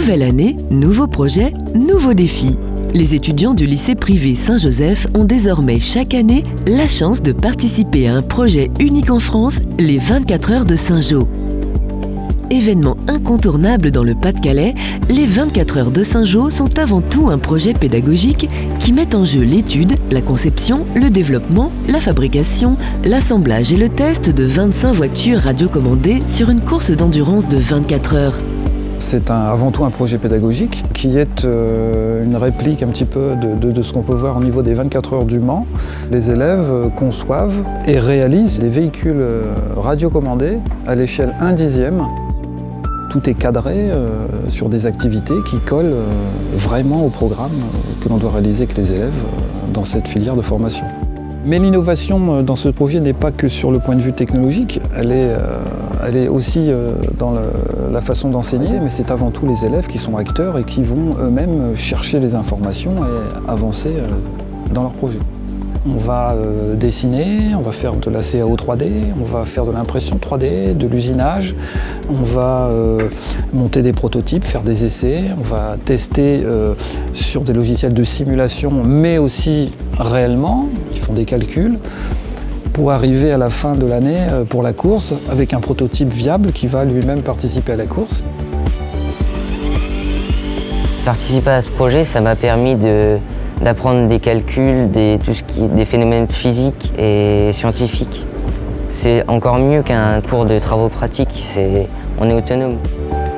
Nouvelle année, nouveaux projets, nouveaux défis. Les étudiants du lycée privé Saint-Joseph ont désormais chaque année la chance de participer à un projet unique en France, les 24 heures de Saint-Jo. Événement incontournable dans le Pas-de-Calais, les 24 heures de Saint-Jo sont avant tout un projet pédagogique qui met en jeu l'étude, la conception, le développement, la fabrication, l'assemblage et le test de 25 voitures radiocommandées sur une course d'endurance de 24 heures. C'est avant tout un projet pédagogique qui est une réplique un petit peu de ce qu'on peut voir au niveau des 24 heures du Mans. Les élèves conçoivent et réalisent des véhicules radiocommandés à l'échelle 1/10. Tout est cadré sur des activités qui collent vraiment au programme que l'on doit réaliser avec les élèves dans cette filière de formation. Mais l'innovation dans ce projet n'est pas que sur le point de vue technologique, elle est aussi dans la façon d'enseigner, mais c'est avant tout les élèves qui sont acteurs et qui vont eux-mêmes chercher les informations et avancer dans leur projet. On va dessiner, on va faire de la CAO 3D, on va faire de l'impression 3D, de l'usinage, on va monter des prototypes, faire des essais, on va tester sur des logiciels de simulation, mais aussi réellement, ils font des calculs, pour arriver à la fin de l'année pour la course avec un prototype viable qui va lui-même participer à la course. Participer à ce projet, ça m'a permis d'apprendre des calculs, des phénomènes physiques et scientifiques. C'est encore mieux qu'un cours de travaux pratiques, on est autonome.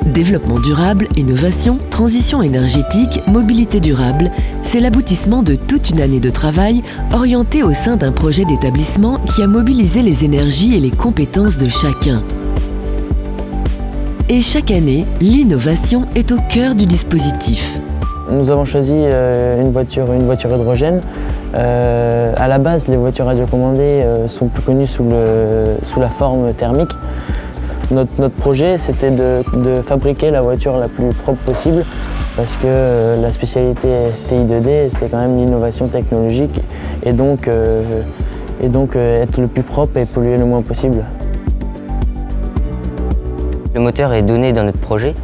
Développement durable, innovation, transition énergétique, mobilité durable, c'est l'aboutissement de toute une année de travail orientée au sein d'un projet d'établissement qui a mobilisé les énergies et les compétences de chacun. Et chaque année, l'innovation est au cœur du dispositif. Nous avons choisi une voiture hydrogène. À la base, les voitures radiocommandées sont plus connues sous la forme thermique. Notre projet, c'était de fabriquer la voiture la plus propre possible parce que la spécialité STI2D, c'est quand même l'innovation technologique et donc être le plus propre et polluer le moins possible. Le moteur est donné dans notre projet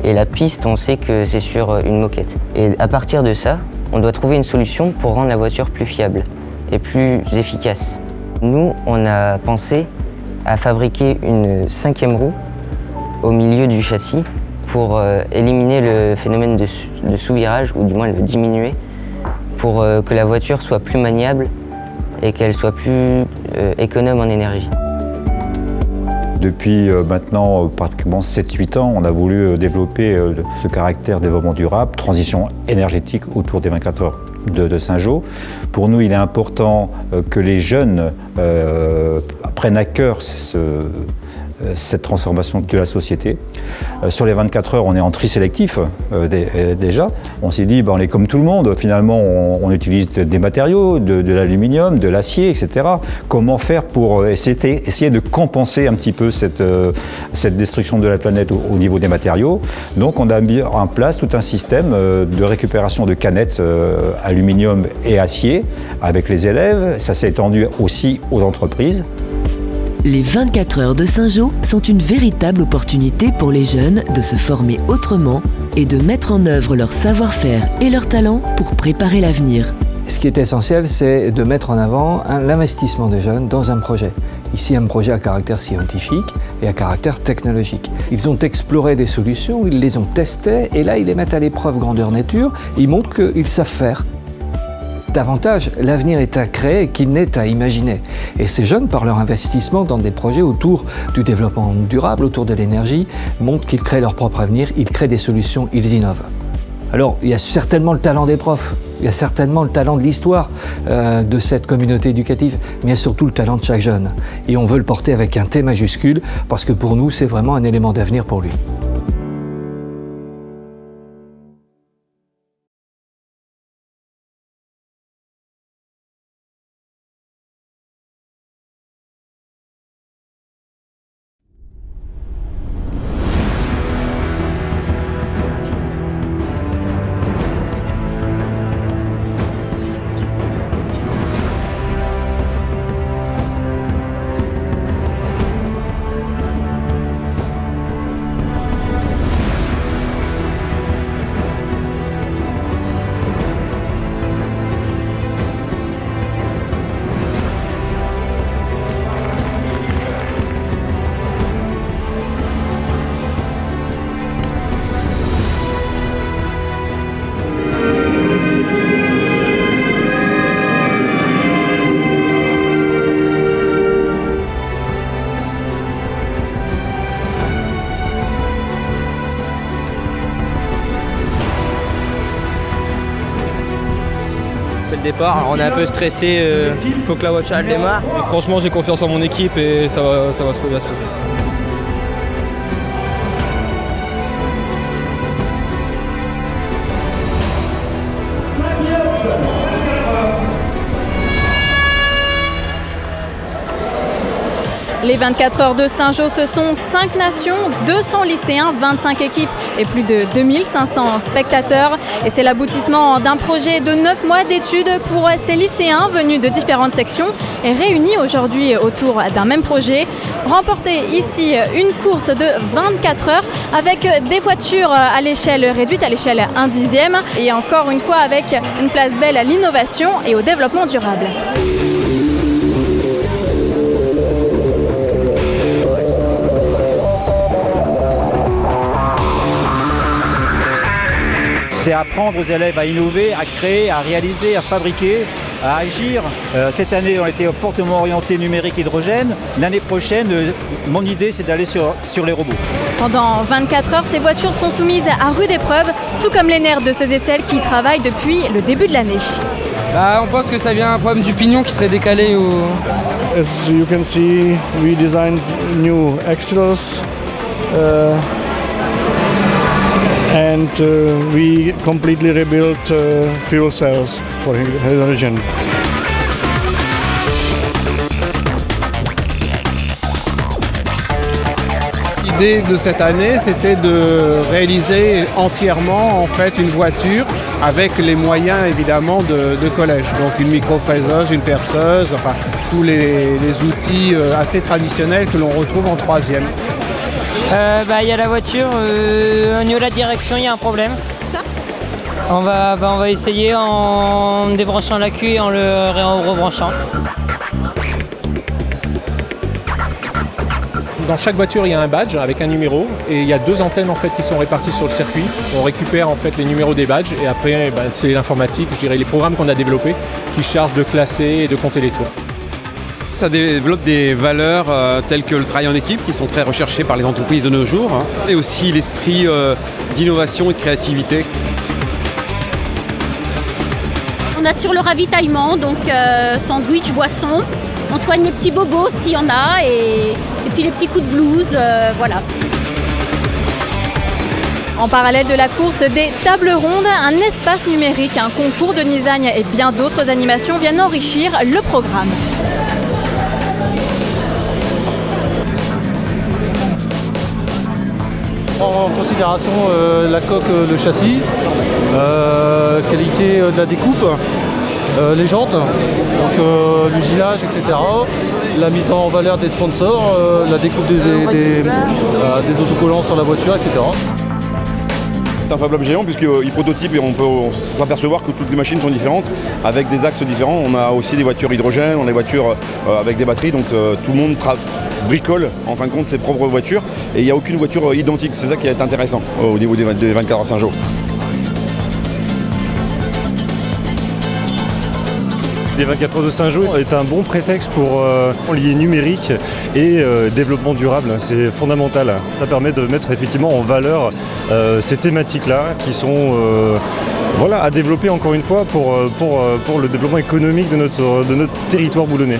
et la piste, on sait que c'est sur une moquette. Et à partir de ça, on doit trouver une solution pour rendre la voiture plus fiable et plus efficace. Nous, on a pensé à fabriquer une 5e roue au milieu du châssis pour éliminer le phénomène de sous-virage, ou du moins le diminuer, pour que la voiture soit plus maniable et qu'elle soit plus économe en énergie. Depuis maintenant pratiquement 7-8 ans, on a voulu développer ce caractère développement durable, transition énergétique autour des 24 heures de Saint-Jo. Pour nous, il est important que les jeunes prennent à cœur cette transformation de la société. Sur les 24 heures, on est en tri sélectif déjà. On s'est dit, on est comme tout le monde, finalement on utilise des matériaux, de l'aluminium, de l'acier, etc. Comment faire pour essayer de compenser un petit peu cette destruction de la planète au niveau des matériaux? Donc on a mis en place tout un système de récupération de canettes aluminium et acier avec les élèves. Ça s'est étendu aussi aux entreprises. Les 24 heures de Saint-Jo sont une véritable opportunité pour les jeunes de se former autrement et de mettre en œuvre leur savoir-faire et leur talent pour préparer l'avenir. Ce qui est essentiel, c'est de mettre en avant l'investissement des jeunes dans un projet. Ici, un projet à caractère scientifique et à caractère technologique. Ils ont exploré des solutions, ils les ont testées et là, ils les mettent à l'épreuve grandeur nature. Ils montrent qu'ils savent faire. Davantage, l'avenir est à créer qu'il n'est à imaginer. Et ces jeunes, par leur investissement dans des projets autour du développement durable, autour de l'énergie, montrent qu'ils créent leur propre avenir, ils créent des solutions, ils innovent. Alors, il y a certainement le talent des profs, il y a certainement le talent de l'histoire de cette communauté éducative, mais il y a surtout le talent de chaque jeune. Et on veut le porter avec un T majuscule, parce que pour nous, c'est vraiment un élément d'avenir pour lui. départ. Alors, on est un peu stressé, il faut que la voiture elle démarre. Et franchement, j'ai confiance en mon équipe et ça va bien se passer. Les 24 heures de Saint-Jean, ce sont 5 nations, 200 lycéens, 25 équipes et plus de 2500 spectateurs. Et c'est l'aboutissement d'un projet de 9 mois d'études pour ces lycéens venus de différentes sections et réunis aujourd'hui autour d'un même projet. Remporter ici une course de 24 heures avec des voitures à l'échelle réduite, à l'échelle 1/10, et encore une fois avec une place belle à l'innovation et au développement durable. C'est apprendre aux élèves à innover, à créer, à réaliser, à fabriquer, à agir. Cette année, on a été fortement orienté numérique hydrogène. L'année prochaine, mon idée, c'est d'aller sur les robots. Pendant 24 heures, ces voitures sont soumises à rude épreuve, tout comme les nerfs de ceux et celles qui y travaillent depuis le début de l'année. On pense que ça vient d'un problème du pignon qui serait décalé au... As you can see, we designed new axles. And we completely rebuilt fuel cells for hydrogen. L'idée de cette année, c'était de réaliser entièrement en fait une voiture avec les moyens évidemment de collège. Donc une micro-fraiseuse, une perceuse, enfin tous les outils assez traditionnels que l'on retrouve en troisième. Il y a la voiture, au niveau de la direction, il y a un problème. Ça on va essayer en débranchant la queue et en le rebranchant. Dans chaque voiture, il y a un badge avec un numéro et il y a 2 antennes en fait qui sont réparties sur le circuit. On récupère en fait les numéros des badges et après c'est l'informatique, je dirais les programmes qu'on a développés qui chargent de classer et de compter les tours. Ça développe des valeurs telles que le travail en équipe qui sont très recherchées par les entreprises de nos jours, et aussi l'esprit d'innovation et de créativité. On assure le ravitaillement, donc sandwich, boisson. On soigne les petits bobos s'il y en a et puis les petits coups de blues, voilà. En parallèle de la course, des tables rondes, un espace numérique, un concours de design et bien d'autres animations viennent enrichir le programme. En considération la coque, le châssis, qualité de la découpe, les jantes, donc l'usinage, etc. La mise en valeur des sponsors, la découpe des autocollants sur la voiture, etc. C'est un Fab Lab géant puisqu'il prototype et on peut s'apercevoir que toutes les machines sont différentes avec des axes différents. On a aussi des voitures hydrogène, on a des voitures avec des batteries, donc tout le monde bricole en fin de compte ses propres voitures et il n'y a aucune voiture identique. C'est ça qui est intéressant au niveau des 24 heures Saint-Jean. Les 24 heures de Saint-Jean est un bon prétexte pour lier numérique et développement durable. C'est fondamental. Ça permet de mettre effectivement en valeur ces thématiques-là qui sont à développer encore une fois pour le développement économique de notre territoire boulonnais.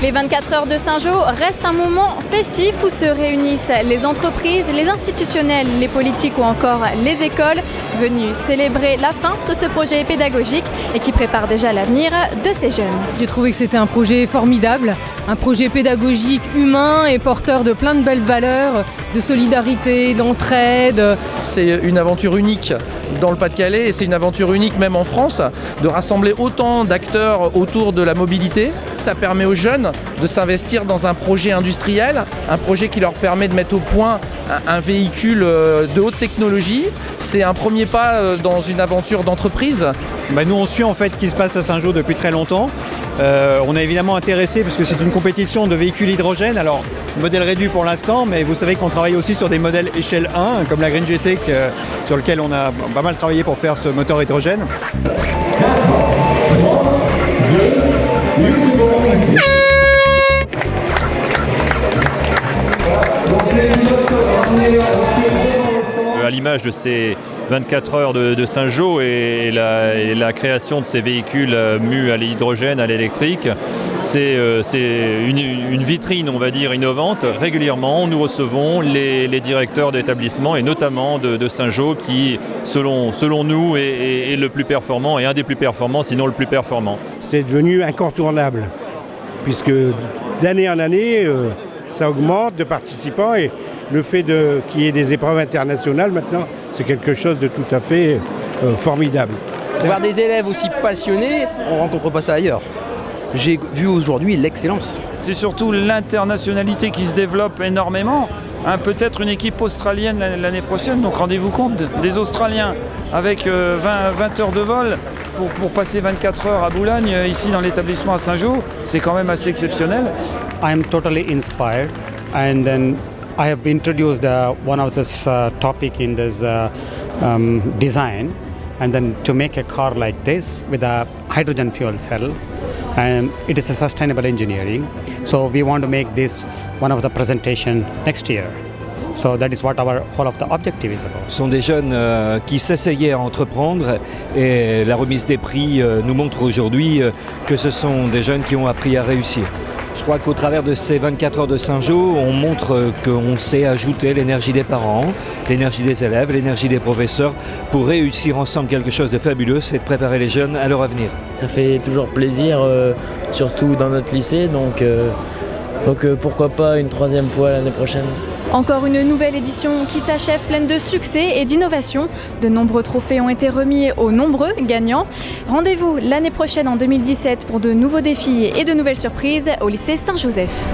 Les 24 heures de Saint-Jean restent un moment festif où se réunissent les entreprises, les institutionnels, les politiques ou encore les écoles venus célébrer la fin de ce projet pédagogique et qui prépare déjà l'avenir de ces jeunes. J'ai trouvé que c'était un projet formidable, un projet pédagogique humain et porteur de plein de belles valeurs, de solidarité, d'entraide. C'est une aventure unique dans le Pas-de-Calais et c'est une aventure unique même en France de rassembler autant d'acteurs autour de la mobilité. Ça permet aux jeunes de s'investir dans un projet industriel, un projet qui leur permet de mettre au point un véhicule de haute technologie. C'est un premier pas dans une aventure d'entreprise. Nous on suit en fait ce qui se passe à Saint-Jean depuis très longtemps. On est évidemment intéressé parce que c'est une compétition de véhicules hydrogène. Alors modèle réduit pour l'instant, mais vous savez qu'on travaille aussi sur des modèles échelle 1 comme la Green GT sur lequel on a pas mal travaillé pour faire ce moteur hydrogène. À l'image de ces 24 heures de Saint-Jean et la création de ces véhicules mus à l'hydrogène, à l'électrique, c'est une vitrine, on va dire, innovante. Régulièrement, nous recevons les directeurs d'établissements et notamment de Saint-Jean qui, selon nous, est le plus performant et un des plus performants, sinon le plus performant. C'est devenu incontournable puisque d'année en année, ça augmente de participants et le fait qu'il y ait des épreuves internationales maintenant, c'est quelque chose de tout à fait formidable. Voir des élèves aussi passionnés, on ne rencontre pas ça ailleurs. J'ai vu aujourd'hui l'excellence. C'est surtout l'internationalité qui se développe énormément. Peut-être une équipe australienne l'année prochaine, donc rendez-vous compte, des Australiens avec 20 heures de vol pour passer 24 heures à Boulogne, ici dans l'établissement à Saint-Jean, c'est quand même assez exceptionnel. I am totally inspired and then I have introduced one of this topic in this design, and then to make a car like this with a hydrogen fuel cell, and it is a sustainable engineering. So we want to make this one of the presentation next year. So that is what our whole of the objective is about. Ce sont des jeunes qui s'essayaient à entreprendre et la remise des prix nous montre aujourd'hui que ce sont des jeunes qui ont appris à réussir. Je crois qu'au travers de ces 24 heures de Saint-Jean, on montre qu'on sait ajouter l'énergie des parents, l'énergie des élèves, l'énergie des professeurs pour réussir ensemble quelque chose de fabuleux, c'est de préparer les jeunes à leur avenir. Ça fait toujours plaisir, surtout dans notre lycée, donc pourquoi pas une troisième fois l'année prochaine. Encore une nouvelle édition qui s'achève pleine de succès et d'innovation. De nombreux trophées ont été remis aux nombreux gagnants. Rendez-vous l'année prochaine en 2017 pour de nouveaux défis et de nouvelles surprises au lycée Saint-Joseph.